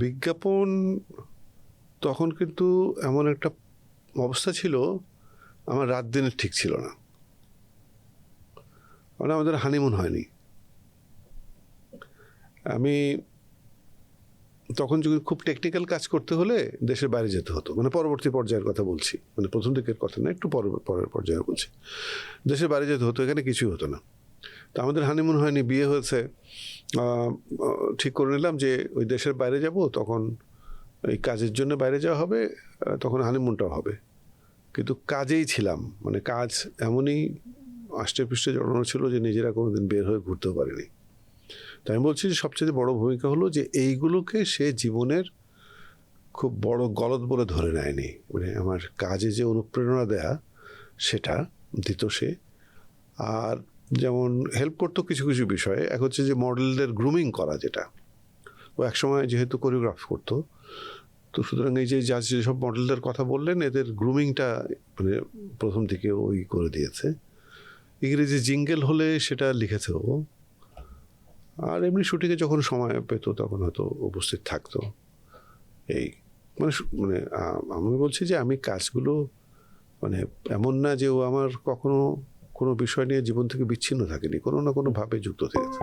বিজ্ঞাপন তখন কিন্তু এমন একটা অবস্থা ছিল, আমার রাত দিনের ঠিক ছিল না। মানে আমাদের হানিমুন হয়নি। আমি তখন যদি খুব টেকনিক্যাল কাজ করতে হলে দেশের বাইরে যেতে হতো, মানে পরবর্তী পর্যায়ের কথা বলছি, মানে প্রথম দিকের কথা না, একটু পরের পর্যায়ে বলছি। দেশের বাইরে যেতে হতো, এখানে কিছুই হতো না। তো আমাদের হানিমুন হয়নি, বিয়ে হয়েছে, ঠিক করে নিলাম যে ওই দেশের বাইরে যাব, তখন এই কাজের জন্য বাইরে যাওয়া হবে, তখন হানিমুনটাও হবে। কিন্তু কাজেই ছিলাম, মানে কাজ এমনই আষ্টে পৃষ্ঠে জড়ানো ছিল যে নিজেরা কোনোদিন বের হয়ে ঘুরতেও পারিনি। তো আমি বলছি যে সবচেয়ে বড় ভূমিকা হলো যে এইগুলোকে সে জীবনের খুব বড় গলদ বলে ধরে নেয়নি। মানে আমার কাজে যে অনুপ্রেরণা দেয়া সেটা দিত সে। আর যেমন হেল্প করতো কিছু কিছু বিষয়ে। এক হচ্ছে যে মডেলদের গ্রুমিং করা, যেটা ও একসময় যেহেতু কোরিওগ্রাফ করতো, তো সুতরাং এই যে যেসব মডেলদের কথা বললেন, এদের গ্রুমিংটা মানে প্রথম থেকে ওই করে দিয়েছে। ইংরেজি জিঙ্গেল হলে সেটা লিখেছে ও। আর এমনি শুটিংয়ে যখন সময় পেত তখন হয়তো উপস্থিত থাকতো। এই মানে মানে আমি বলছি যে আমি কাজগুলো মানে এমন না যে ও আমার কখনো কোনো বিষয় নিয়ে জীবন থেকে বিচ্ছিন্ন থাকেনি, কোনো না কোনোভাবে যুক্ত থেকেছে।